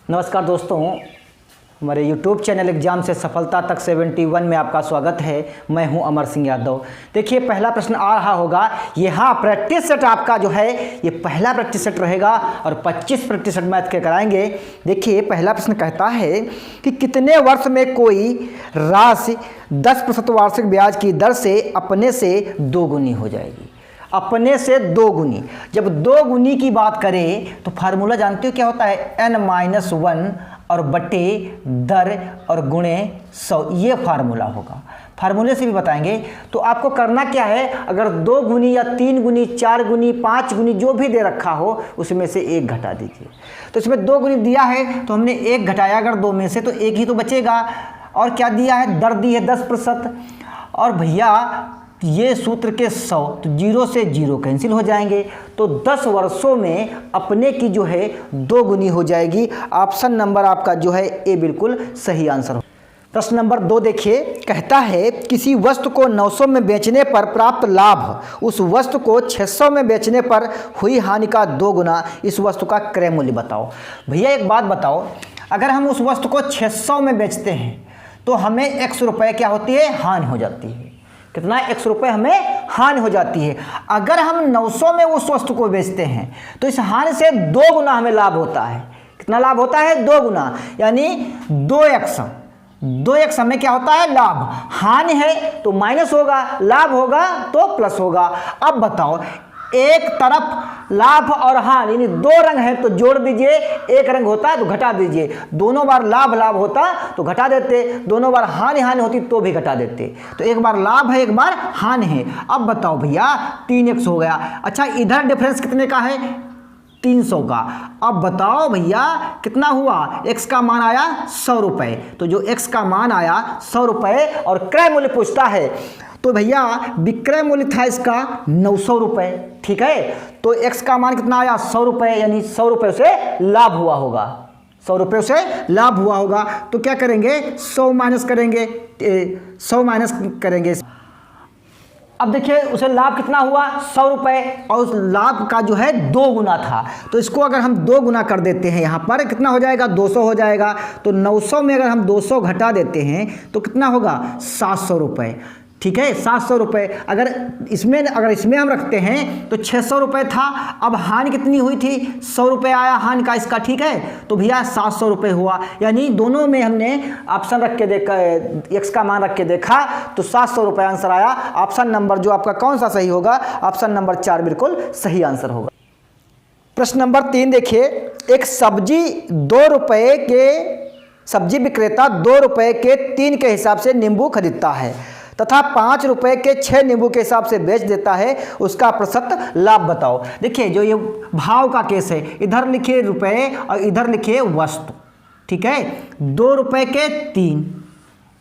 नमस्कार दोस्तों, हमारे YouTube चैनल एग्जाम से सफलता तक 71 में आपका स्वागत है। मैं हूं अमर सिंह यादव। देखिए, पहला प्रश्न आ रहा होगा। यहाँ प्रैक्टिस सेट आपका जो है ये पहला प्रैक्टिस सेट रहेगा और 25 प्रैक्टिस सेट मैथ के कराएंगे। देखिए, पहला प्रश्न कहता है कि कितने वर्ष में कोई राशि 10% वार्षिक ब्याज की दर से अपने से दोगुनी हो जाएगी। अपने से दो गुनी। जब दो गुनी की बात करें तो फार्मूला जानते हो क्या होता है? n-1 और बटे दर और गुणे 100, ये फार्मूला होगा। फार्मूले से भी बताएंगे। तो आपको करना क्या है, अगर 2 गुनी या 3 गुनी 4 गुनी 5 गुनी जो भी दे रखा हो उसमें से 1 घटा दीजिए। तो इसमें 2 गुनी दिया है तो हमने 1 घटाया, अगर 2 में से तो 1 ही तो बचेगा। और क्या दिया है? दर दी है 10%। और भैया ये सूत्र के 100, तो 0 से 0 कैंसिल हो जाएंगे। तो 10 वर्षों में अपने की जो है 2 गुनी हो जाएगी। ऑप्शन नंबर आपका जो है ए बिल्कुल सही आंसर हो। प्रश्न नंबर 2 देखिए, कहता है किसी वस्तु को 900 में बेचने पर प्राप्त लाभ उस वस्तु को 600 में बेचने पर हुई हानि का 2 गुना। इस वस्तु का क्रय मूल्य बताओ। भैया एक बात बताओ, अगर हम उस वस्तु को 600 में बेचते हैं तो हमें 100 रुपये क्या होती है? हानि हो जाती है। कितना? 100 रुपये हमें हानि हो जाती है। अगर हम 900 में उस वस्तु को बेचते हैं तो इस हानि से 2 गुना हमें लाभ होता है। कितना लाभ होता है? 2 गुना, यानी 2x हमें क्या होता है? लाभ। हानि है तो माइनस होगा, लाभ होगा तो प्लस होगा। अब बताओ, एक तरफ लाभ और हानि यानी 2 रंग है तो जोड़ दीजिए, एक रंग होता है तो घटा दीजिए। दोनों बार लाभ लाभ होता तो घटा देते, दोनों बार हानि हानि होती तो भी घटा देते। तो एक बार लाभ है, एक बार हानि है। अब बताओ भैया, 3x हो गया। अच्छा, इधर डिफरेंस कितने का है? 300 का। अब बताओ भैया कितना हुआ? x का मान आया 100 रुपये। तो जो x का मान आया 100 रुपये और क्रय मूल्य पूछता है तो भैया विक्रय मूल्य था इसका 900 रुपये। ठीक है, तो x का मान कितना आया? 100 रुपये, यानी 100 रुपये से लाभ हुआ होगा। 100 रुपये से लाभ हुआ होगा। तो क्या करेंगे? 100 माइनस करेंगे, 100 माइनस करेंगे। अब देखिए उसे लाभ कितना हुआ? 100 रुपये, और उस लाभ का जो है 2 गुना था। तो इसको अगर हम 2 गुना कर देते हैं, यहाँ पर कितना हो जाएगा? 200 हो जाएगा। तो 900 में अगर हम 200 घटा देते हैं तो कितना होगा? 700 रुपये। ठीक है, 700 रुपये। अगर इसमें हम रखते हैं तो 600 रुपये था। अब हानि कितनी हुई थी? 100 रुपये आया हानि का इसका। ठीक है, तो भैया 700 रुपये हुआ। यानी दोनों में हमने ऑप्शन रख के देखा, x का मान रख के देखा तो 700 रुपये आंसर आया। ऑप्शन नंबर जो आपका कौन सा सही होगा? ऑप्शन नंबर 4 बिल्कुल सही आंसर होगा। प्रश्न नंबर 3 देखिए, एक सब्जी विक्रेता 2 रुपये के 3 के हिसाब से नींबू खरीदता है तथा 5 रुपये के 6 नींबू के हिसाब से बेच देता है। उसका प्रतिशत लाभ बताओ। देखिए, जो ये भाव का केस है, इधर लिखिए रुपये और इधर लिखिए वस्तु। ठीक है, 2 रुपये के 3,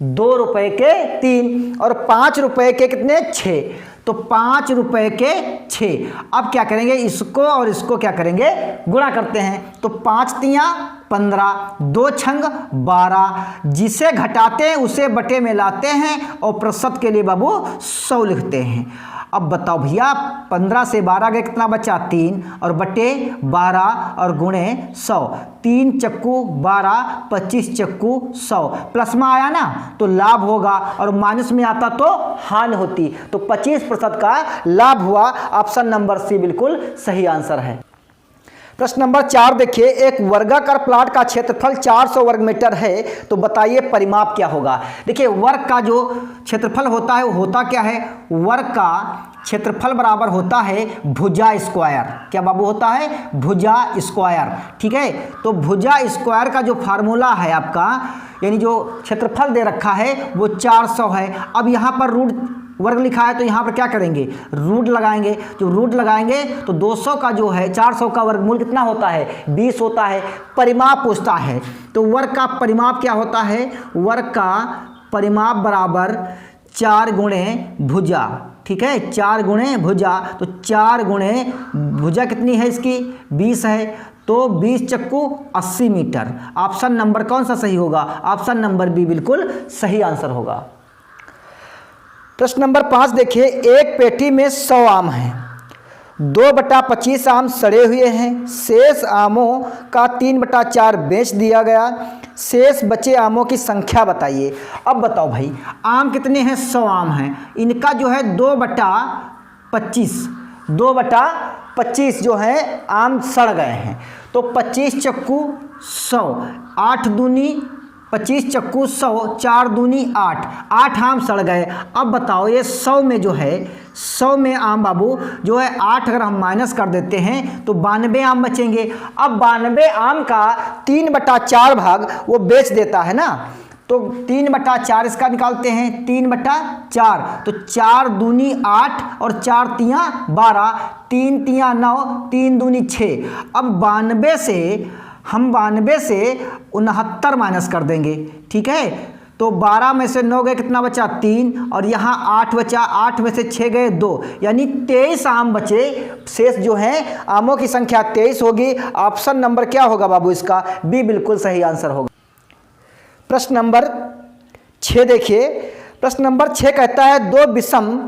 2 रुपये के 3 और 5 रुपये के कितने? 6। तो 5 रुपये के 6। अब क्या करेंगे? इसको और इसको क्या करेंगे? गुणा करते हैं। तो 5 तियाँ 15, 2 छंग 12। जिसे घटाते हैं उसे बटे में लाते हैं और प्रतिशत के लिए बाबू 100 लिखते हैं। अब बताओ भैया, 15 से 12 गए, कितना बचा? 3 और बटे 12 और गुणे 100। 3 चक्कू 12, 25 चक्कू 100। प्लस में आया ना तो लाभ होगा और माइनस में आता तो हानि होती। तो 25% का लाभ हुआ। ऑप्शन नंबर सी बिल्कुल सही आंसर है। प्रश्न नंबर 4 देखिए, एक वर्गाकार प्लाट का क्षेत्रफल 400 वर्ग मीटर है तो बताइए परिमाप क्या होगा। देखिए, वर्ग का जो क्षेत्रफल होता है वो होता क्या है? वर्ग का क्षेत्रफल बराबर होता है भुजा स्क्वायर। क्या बाबू होता है? भुजा स्क्वायर। ठीक है, तो भुजा स्क्वायर का जो फार्मूला है आपका, यानी जो क्षेत्रफल दे रखा है वो 400 है। अब यहाँ पर रूट वर्ग लिखा है तो यहाँ पर क्या करेंगे? रूट लगाएंगे। जो रूट लगाएंगे तो 200 का जो है 400 का वर्गमूल कितना होता है? 20 होता है। परिमाप पूछता है तो वर्ग का परिमाप क्या होता है? वर्ग का परिमाप बराबर 4 गुणे भुजा। ठीक है, 4 गुणे भुजा। तो 4 गुणे भुजा कितनी है इसकी? 20 है। तो 20 चक्कू 80 मीटर। ऑप्शन नंबर कौन सा सही होगा? ऑप्शन नंबर बी बिल्कुल सही आंसर होगा। प्रश्न नंबर 5 देखिए, एक पेटी में 100 आम हैं। 2/25 आम सड़े हुए हैं। शेष आमों का 3/4 बेच दिया गया। शेष बचे आमों की संख्या बताइए। अब बताओ भाई, आम कितने हैं? 100 आम हैं। इनका जो है 2/25 जो है आम सड़ गए हैं। तो 25 चक्कू 100, 8 दूनी 25 चक्कू 100, 4 दूनी 8 आम सड़ गए। अब बताओ ये 100 में जो है 100 में आम बाबू जो है 8 अगर हम माइनस कर देते हैं तो 92 आम बचेंगे। अब 92 आम का 3/4 भाग वो बेच देता है ना, तो 3/4 इसका निकालते हैं 3/4। तो 4 दूनी 8 और 4 तियाँ 12, 3 तियाँ 9, 3 दूनी 6। अब 92 से हम 92 से 69 माइनस कर देंगे, ठीक है। तो 12 में से 9 गए, कितना बचा? 3, और यहाँ 8 बचा, 8 में से 6 गए 2, यानी 23 आम बचे। शेष जो है आमों की संख्या 23 होगी। ऑप्शन नंबर क्या होगा बाबू इसका? बी बिल्कुल सही आंसर होगा। प्रश्न नंबर 6 देखिए। प्रश्न नंबर 6 कहता है 2 विषम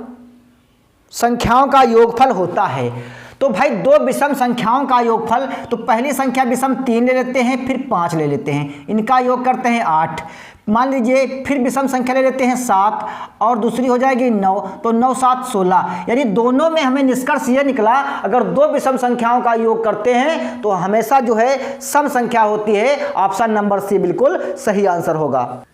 संख्याओं का योगफल होता है। तो भाई 2 विषम संख्याओं का योगफल, तो पहली संख्या विषम 3 ले लेते हैं, फिर 5 ले लेते हैं, इनका योग करते हैं 8। मान लीजिए फिर विषम संख्या ले लेते हैं 7 और दूसरी हो जाएगी 9, तो 9 7 16। यानी दोनों में हमें निष्कर्ष ये निकला, अगर 2 विषम संख्याओं का योग करते हैं तो हमेशा जो है सम संख्या होती है। ऑप्शन नंबर सी बिल्कुल सही आंसर होगा।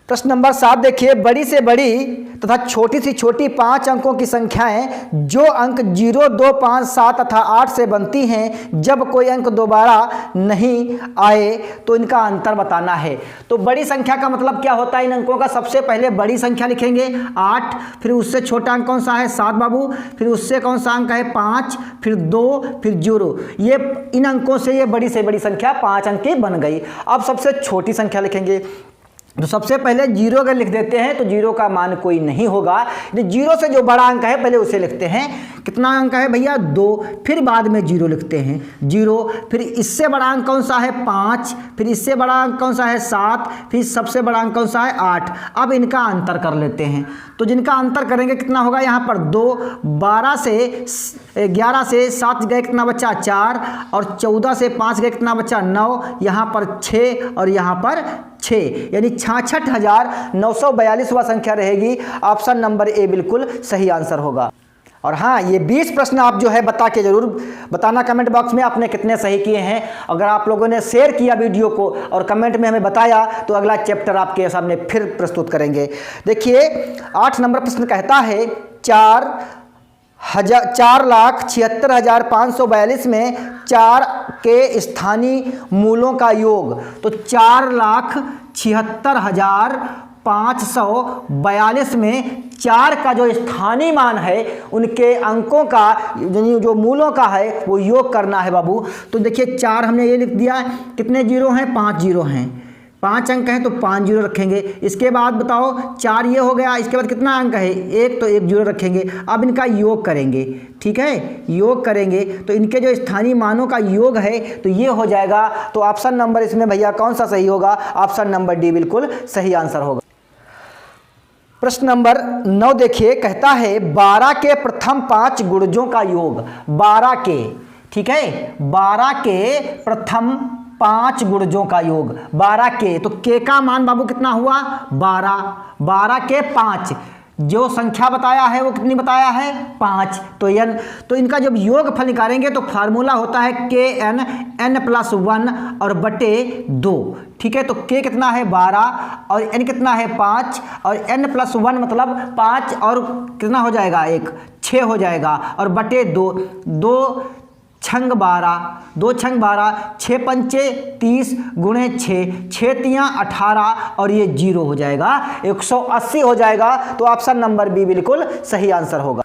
प्रश्न नंबर 7 देखिए। बड़ी से बड़ी तथा छोटी से छोटी 5 अंकों की संख्याएं जो अंक 0, 2, 5, 7 तथा 8 से बनती हैं, जब कोई अंक दोबारा नहीं आए तो इनका अंतर बताना है। तो बड़ी संख्या का मतलब क्या होता है? इन अंकों का सबसे पहले बड़ी संख्या लिखेंगे 8, फिर उससे छोटा अंक कौन सा है? 7 बाबू, फिर उससे कौन सा अंक है? 5, फिर 2, फिर 0। ये इन अंकों से ये बड़ी से बड़ी संख्या 5 अंक की बन गई। अब सबसे छोटी संख्या लिखेंगे, तो सबसे पहले 0 अगर लिख देते हैं तो 0 का मान कोई नहीं होगा। 0 से जो बड़ा अंक है पहले उसे लिखते हैं। कितना अंक है भैया? 2, फिर बाद में 0 लिखते हैं 0, फिर इससे बड़ा अंक कौन सा है? 5, फिर इससे बड़ा अंक कौन सा है? 7, फिर सबसे बड़ा अंक कौन सा है? 8। अब इनका अंतर कर लेते हैं, तो जिनका अंतर करेंगे कितना होगा? यहाँ पर 2, 11 से 11 से 7 गए, कितना बचा? 4, और 14 से 5 गए, कितना बचा? 9, यहाँ पर 6 और यहाँ पर 6, यानी 66,942वां संख्या रहेगी। ऑप्शन नंबर ए बिल्कुल सही आंसर होगा। और हाँ, ये 20 प्रश्न आप जो है बता के जरूर बताना कमेंट बॉक्स में आपने कितने सही किए हैं। अगर आप लोगों ने शेयर किया वीडियो को और कमेंट में हमें बताया तो अगला चैप्टर आपके सामने फिर प्रस्तुत करेंगे। देखिए 8 नंबर प्रश्न कहता है 4,76,542 में 4 के स्थानीय मूलों का योग। तो 4,76,542 में 4 का जो स्थानीय मान है उनके अंकों का जो मूलों का है वो योग करना है बाबू। तो देखिए 4 हमने ये लिख दिया, कितने 0 हैं? 5 0 हैं, 5 अंक हैं तो 5 0 रखेंगे। इसके बाद बताओ 4 ये हो गया, इसके बाद कितना अंक है? 1, तो 1 0 रखेंगे। अब इनका योग करेंगे, ठीक है, योग करेंगे तो इनके जो स्थानीय मानों का योग है तो ये हो जाएगा। तो ऑप्शन नंबर इसमें भैया कौन सा सही होगा? ऑप्शन नंबर डी बिल्कुल सही आंसर होगा। प्रश्न नंबर 9 देखिए, कहता है 12 के प्रथम 5 गुणजों का योग। 12 के, ठीक है, 12 के प्रथम 5 गुणजों का योग। 12 के, तो के का मान बाबू कितना हुआ? 12। 12 के 5 जो संख्या बताया है वो कितनी बताया है? 5। तो n, तो इनका जब योग फल निकालेंगे तो फार्मूला होता है kn, n+1 और बटे 2, ठीक है। तो k कितना है? 12 और n कितना है? 5 और n+1 मतलब 5 और कितना हो जाएगा? 1, 6 हो जाएगा और बटे 2, 2 छंग 12, 2 छंग 12, 6 पंचे 30 गुणे 6, 6 तियाँ 18 और ये 0 हो जाएगा, 180 हो जाएगा। तो ऑप्शन नंबर बी बिल्कुल सही आंसर होगा।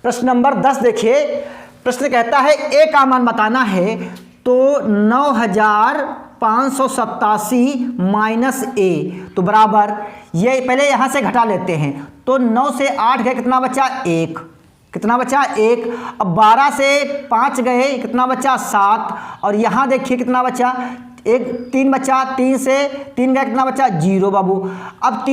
प्रश्न नंबर 10 देखिए। प्रश्न कहता है ए का मान बताना है। तो 9,587 माइनस ए, तो बराबर, ये पहले यहाँ से घटा लेते हैं। तो 9 से 8 गए, कितना बचा? 1, कितना बचा? 1। अब 12 से 5 गए, कितना बचा? 7, और यहाँ देखिए कितना बचा? एक 3 बचा, 3 से 3 गया कितना बचा 0 बाबू। अब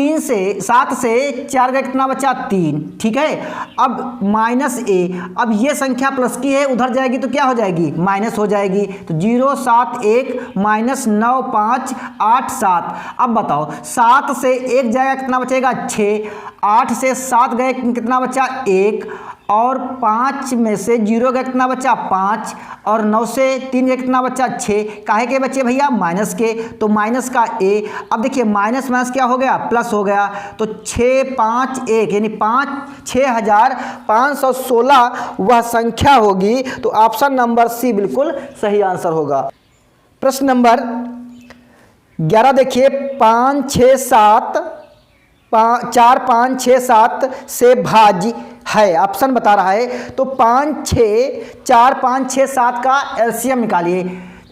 7 से 4 गया कितना बचा 3, ठीक है। अब -a, अब ये संख्या प्लस की है, उधर जाएगी तो क्या हो जाएगी माइनस हो जाएगी। तो 0 7 1 -9 5 8 7। अब बताओ 7 से 1 जाएगा कितना बचेगा 6, 8 से 7 गए कितना बचा 1, और 5 में से 0 गया कितना बचा 5, और 9 से 3 गया कितना बचा 6। काहे के बचे भैया माइनस के, तो माइनस का a। अब देखिए माइनस माइनस क्या हो गया प्लस हो गया, तो 6 5 1 यानी 6516 वह संख्या होगी। तो ऑप्शन नंबर सी बिल्कुल सही आंसर होगा। प्रश्न नंबर 11 देखिए 4 5 6 7 से भाज्य है, ऑप्शन बता रहा है। तो 4 5 6 7 का एलसीएम निकालिए।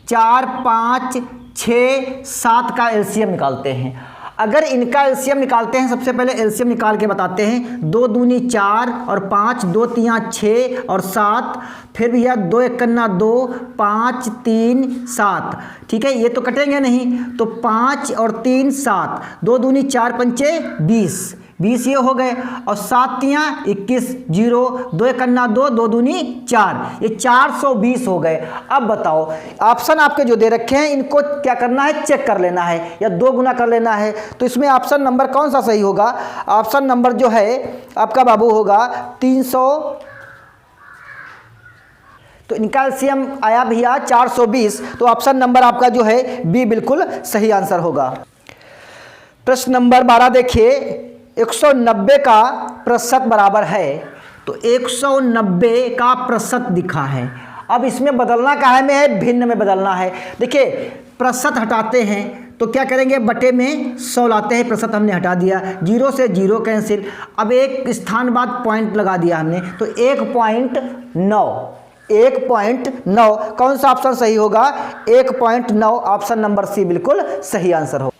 4 5 6 7 का एलसीएम निकालते हैं। अगर इनका एलसीएम निकालते हैं, सबसे पहले एलसीएम निकाल के बताते हैं। 2 दूनी 4 और 5, 2 तियां 6 और 7, फिर भैया 2 एकन्ना 2, 5 3 7, ठीक है। ये तो कटेंगे नहीं, तो 5 और 3 7, 2 दूनी 4 पंचे 20 ये हो गए, और 7 तियां 21 0, 2 एकन्ना 2, 2 दूनी 4, ये 420 हो गए। अब बताओ ऑप्शन आपके जो दे रखे हैं इनको क्या करना है, चेक कर लेना है या 2 गुना कर लेना है। तो इसमें ऑप्शन नंबर कौन सा सही होगा, ऑप्शन नंबर जो है आपका बाबू होगा 300। तो इनका एलसीएम आया भैया 420, तो ऑप्शन नंबर आपका जो है बी बिल्कुल सही आंसर होगा। प्रश्न नंबर 12 देखिए 190 का प्रतिशत बराबर है। तो 190 का प्रतिशत दिखा है। अब इसमें बदलना काहे में है, भिन्न में बदलना है। देखिए प्रतिशत हटाते हैं तो क्या करेंगे, बटे में 100 लाते हैं, प्रतिशत हमने हटा दिया, 0 से 0 कैंसिल। अब एक स्थान बाद पॉइंट लगा दिया हमने, तो 1.9 कौन सा ऑप्शन सही होगा, 1.9 ऑप्शन नंबर सी बिल्कुल सही आंसर हो।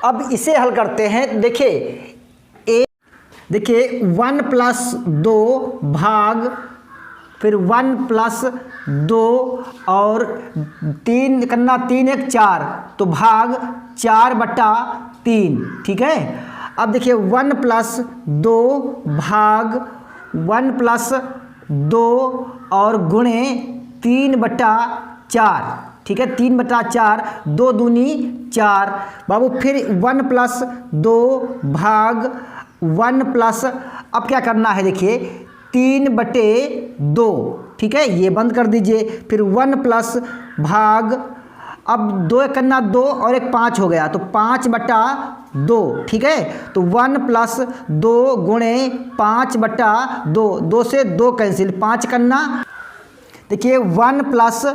अब इसे हल करते हैं। देखिए 1 + 2 भाग फिर 1 + 2 और 3 करना 3 1 4, तो भाग 4/3, ठीक है। अब देखिए 1 + 2 भाग 1 + 2 और गुणे 3/4, ठीक है। 3/4, 2 दूनी 4 बाबू, फिर 1 + 2 भाग 1 + अब क्या करना है, देखिए 3/2, ठीक है, ये बंद कर दीजिए। फिर 1 + भाग, अब 2 एकन्ना 2 और 1 5 हो गया, तो 5/2, ठीक है। तो 1 + 2 गुणे 5/2, 2 से 2 कैंसिल, 5 कन्ना, देखिए 1 +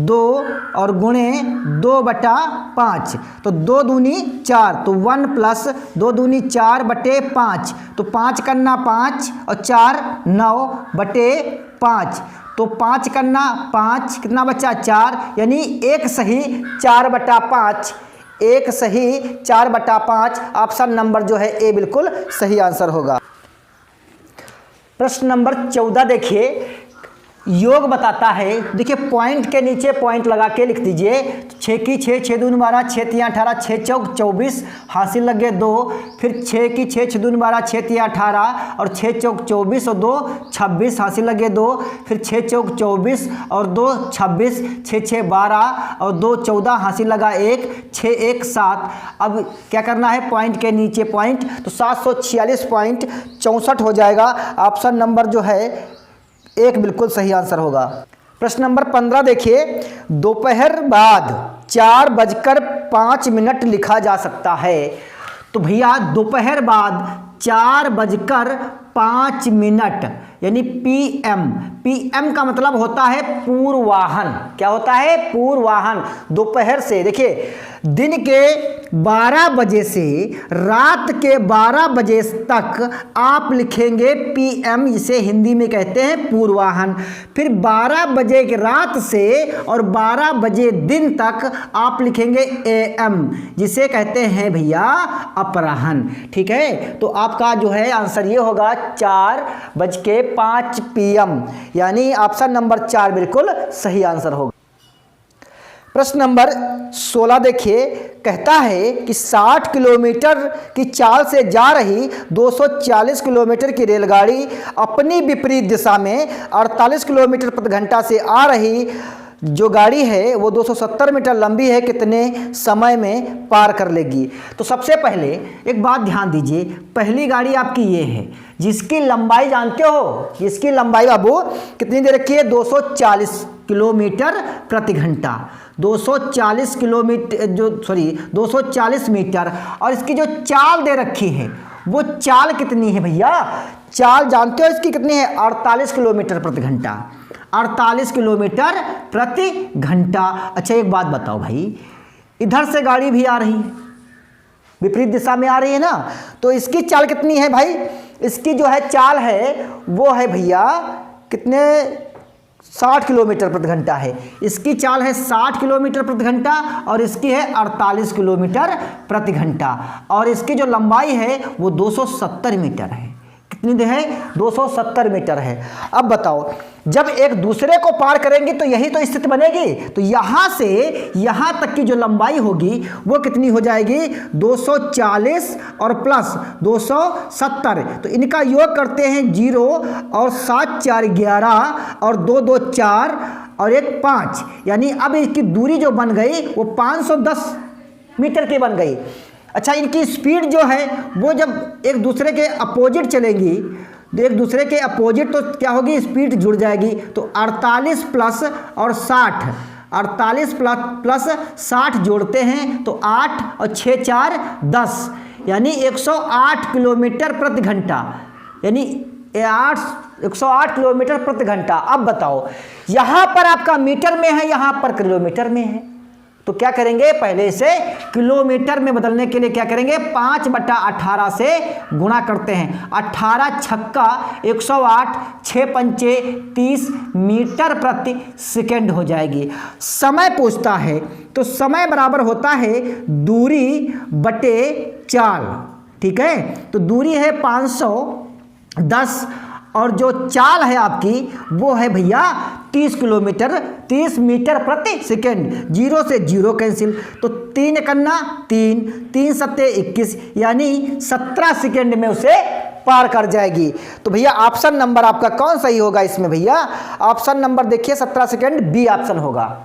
2 और गुणे 2/5, तो 2 दूनी 4, तो 1 + 2 दूनी 4/5, तो 5 कन्ना 5 और 4 9/5, तो 5 कन्ना 5 कितना बचा 4, यानी एक सही 4/5, एक सही 4/5 ऑप्शन नंबर जो है ए बिल्कुल सही आंसर होगा। प्रश्न नंबर 14 देखिए योग बताता है। देखिए पॉइंट के नीचे पॉइंट लगा के लिख दीजिए। 6 की 6, 6 दूनी 12, 6 तियां 18, 6 चौक 24, हासिल लगे 2, फिर 6 की 6, 6 दूनी 12, 6 तियां 18 और 6 चौक 24 और 2 26, हासिल लगे 2, फिर 6 चौक 24 और 2 26, 6 6 12 और 2 14, हासिल लगा 1, 6 1 7। अब क्या करना है, पॉइंट के नीचे पॉइंट, तो 746.64 हो जाएगा। ऑप्शन नंबर जो है एक बिल्कुल सही आंसर होगा। प्रश्न नंबर 15 देखिए, दोपहर बाद 4:05 लिखा जा सकता है। तो भैया दोपहर बाद 4:05 यानी पीएम का मतलब होता है पूर्वाहन। क्या होता है, पूर्वाहन। दोपहर से देखिए दिन के 12 बजे से रात के 12 बजे तक आप लिखेंगे पीएम, जिसे हिंदी में कहते हैं पूर्वाहन। फिर 12 बजे की रात से और 12 बजे दिन तक आप लिखेंगे एएम, जिसे कहते हैं भैया अपराह्न। ठीक है, तो आपका जो है आंसर ये होगा 4:05 PM, यानी ऑप्शन नंबर 4 बिल्कुल सही आंसर होगा। प्रश्न नंबर 16 देखिए, कहता है कि 60 किलोमीटर की चाल से जा रही 240 किलोमीटर की रेलगाड़ी अपनी विपरीत दिशा में 48 किलोमीटर प्रति घंटा से आ रही जो गाड़ी है वो 270 मीटर लंबी है, कितने समय में पार कर लेगी। तो सबसे पहले एक बात ध्यान दीजिए, पहली गाड़ी आपकी ये है जिसकी लंबाई जानते हो, जिसकी लंबाई बाबू कितनी दे रखी है, 240 किलोमीटर प्रति घंटा, 240 किलोमीटर 240 मीटर। और इसकी जो चाल दे रखी है वो चाल कितनी है भैया, चाल जानते हो इसकी कितनी है, 48 किलोमीटर प्रति घंटा, 48 किलोमीटर प्रति घंटा। अच्छा एक बात बताओ भाई, इधर से गाड़ी भी आ रही है, विपरीत दिशा में आ रही है ना, तो इसकी चाल कितनी है भाई, इसकी जो है चाल है वो है भैया कितने, 60 किलोमीटर प्रति घंटा है। इसकी चाल है 60 किलोमीटर प्रति घंटा और इसकी है 48 किलोमीटर प्रति घंटा। और इसकी जो लंबाई है वो 270 मीटर है, कितनी है, 270 मीटर है। अब बताओ, जब एक दूसरे को पार करेंगे तो यही तो स्थिति बनेगी, तो यहाँ से यहाँ तक की जो लंबाई होगी वो कितनी हो जाएगी, 240 और प्लस 270। तो इनका योग करते हैं 0 और 7 4 11 और 2 2 4 और 1 5, यानी अब इसकी दूरी जो बन गई वो 510 मीटर की बन गई। अच्छा, इनकी स्पीड जो है वो जब एक दूसरे के अपोजिट चलेंगी, एक दूसरे के अपोजिट तो क्या होगी, स्पीड जुड़ जाएगी। तो 48 प्लस और 60, 48 प्लस 60 जोड़ते हैं तो 8 और 6 4 10, यानी 108 किलोमीटर प्रति घंटा, यानी 108 किलोमीटर प्रति घंटा। अब बताओ, यहाँ पर आपका मीटर में है, यहाँ पर किलोमीटर में है, तो क्या करेंगे, पहले इसे किलोमीटर में बदलने के लिए क्या करेंगे, 5/18 से गुणा करते हैं। 18 छक्का 108, 6 पंचे 30 मीटर प्रति सेकेंड हो जाएगी। समय पूछता है तो समय बराबर होता है दूरी बटे चाल, ठीक है। तो दूरी है 510 और जो चाल है आपकी वो है भैया 30 किलोमीटर 30 मीटर प्रति सेकेंड। 0 से 0 कैंसिल, तो 3 करना 3 3 7 21, यानी 17 सेकेंड में उसे पार कर जाएगी। तो भैया ऑप्शन नंबर आपका कौन सही होगा इसमें भैया, ऑप्शन नंबर देखिए 17 सेकेंड, बी ऑप्शन होगा।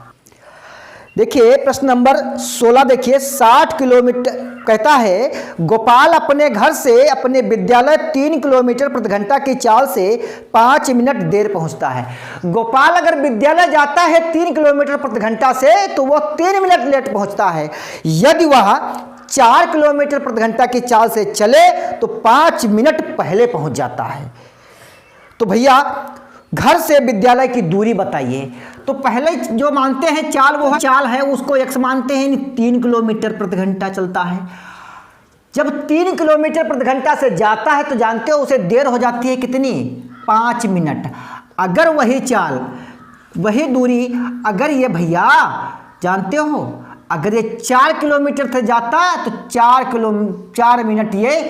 देखिए प्रश्न नंबर 16 देखिए, 60 किलोमीटर कहता है गोपाल अपने घर से अपने विद्यालय 3 किलोमीटर प्रति घंटा की चाल से 5 मिनट देर पहुंचता है। गोपाल अगर विद्यालय जाता है 3 किलोमीटर प्रति घंटा से तो वह 3 मिनट लेट पहुंचता है। यदि वह 4 किलोमीटर प्रति घंटा की चाल से चले तो 5 मिनट पहले पहुंच जाता है। तो भैया घर से विद्यालय की दूरी बताइए। तो पहले जो मानते हैं चाल, वो चाल है उसको x मानते हैं, 3 किलोमीटर प्रति घंटा चलता है। जब 3 किलोमीटर प्रति घंटा से जाता है तो जानते हो उसे देर हो जाती है कितनी, 5 मिनट। अगर वही चाल वही दूरी, अगर ये भैया जानते हो अगर ये 4 किलोमीटर से जाता तो 4 मिनट ये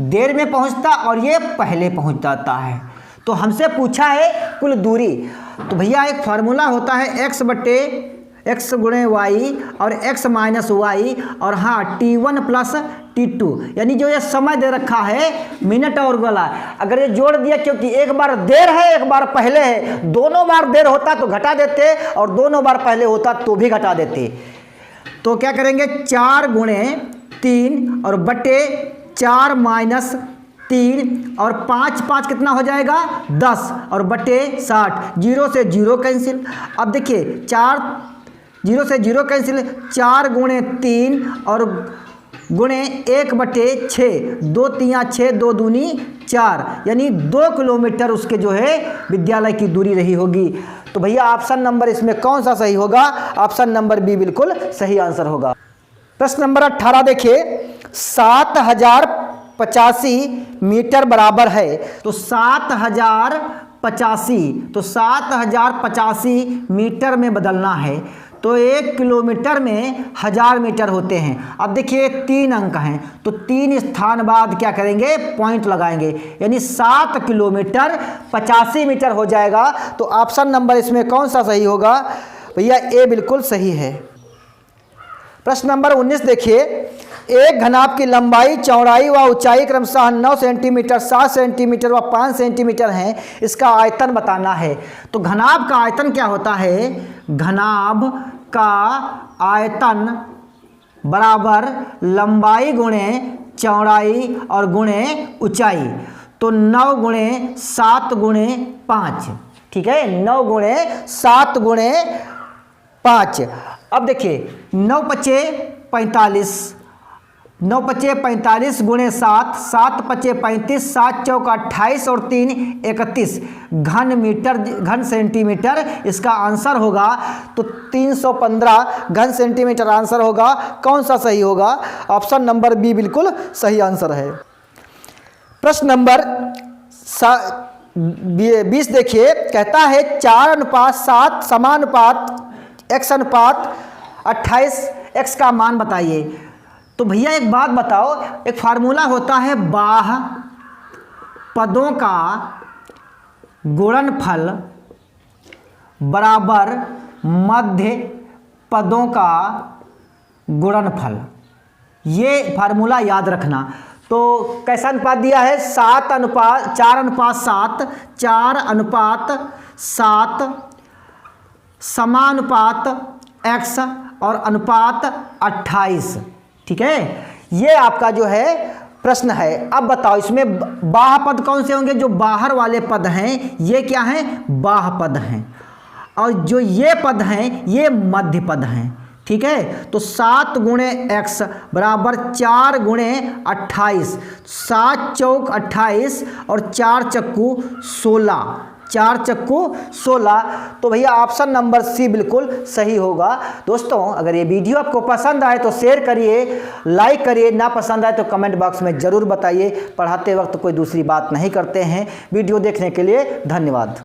देर में पहुंचता और ये पहले पहुंच जाता है। तो हमसे पूछा है कुल दूरी, तो भैया एक फार्मूला होता है x बटे x गुणे y और x माइनस वाई और हाँ t1 प्लस t2, यानी जो ये समय दे रखा है मिनट और वाला, अगर ये जोड़ दिया क्योंकि एक बार देर है एक बार पहले है, दोनों बार देर होता तो घटा देते और दोनों बार पहले होता तो भी घटा देते। तो क्या करेंगे, 4 गुणे 3 और बटे 4 माइनस 3 और 5 5 कितना हो जाएगा 10 और बटे 60, 0 से 0 कैंसिल। अब देखिए 0 से 0 कैंसिल, 4 गुणे 3 और गुणे 1 बटे 6, 2 3 6 2 दूनी 4, यानी 2 किलोमीटर उसके जो है विद्यालय की दूरी रही होगी। तो भैया ऑप्शन नंबर इसमें कौन सा सही होगा, ऑप्शन नंबर बी बिल्कुल सही आंसर होगा। प्रश्न नंबर 18 देखिए, 7085 मीटर बराबर है, तो 7085 मीटर में बदलना है। तो 1 किलोमीटर में 1000 मीटर होते हैं। अब देखिए 3 अंक हैं तो 3 स्थान बाद क्या करेंगे, पॉइंट लगाएंगे, यानी 7 किलोमीटर 85 मीटर हो जाएगा। तो ऑप्शन नंबर इसमें कौन सा सही होगा भैया, ए बिल्कुल सही है। प्रश्न नंबर 19 देखिए, एक घनाभ की लंबाई, चौड़ाई व ऊंचाई क्रमशः 9 सेंटीमीटर, 7 सेंटीमीटर व 5 सेंटीमीटर है। इसका आयतन बताना है। तो घनाभ का आयतन क्या होता है? घनाभ का आयतन बराबर लंबाई गुणे चौड़ाई और गुणे ऊंचाई। तो 9 गुणे 7 गुणे 5, ठीक है, 9 गुणे 7 गुणे 5। अब देखिए 9 पचे 45, 9 पचे 45 गुणे 7, 7 पचे 35, 7 चौक 28 और 3 31 घन मीटर, घन सेंटीमीटर इसका आंसर होगा। तो 315 घन सेंटीमीटर आंसर होगा। कौन सा सही होगा? ऑप्शन नंबर बी बिल्कुल सही आंसर है। प्रश्न नंबर 20 देखिए, कहता है 4:7 समानुपात x अनुपात 28 x का मान बताइए। तो भैया एक बात बताओ, एक फार्मूला होता है बाह्य पदों का गुणनफल बराबर मध्य पदों का गुणनफल। ये फार्मूला याद रखना। तो कैसा अनुपात दिया है? 4:7, 4:7 समानुपात x और अनुपात 28, ठीक है। ये आपका जो है प्रश्न है। अब बताओ इसमें बाह्य पद कौन से होंगे? जो बाहर वाले पद हैं ये क्या हैं? बाह्य पद हैं। और जो ये पद हैं ये मध्य पद हैं, ठीक है। तो 7 गुणे x बराबर 4 गुणे 28, 7 चौक 28 और 4 चक्कू 16, 4 चक्कू 16। तो भैया ऑप्शन नंबर सी बिल्कुल सही होगा। दोस्तों अगर ये वीडियो आपको पसंद आए तो शेयर करिए, लाइक करिए, ना पसंद आए तो कमेंट बॉक्स में ज़रूर बताइए। पढ़ाते वक्त कोई दूसरी बात नहीं करते हैं। वीडियो देखने के लिए धन्यवाद।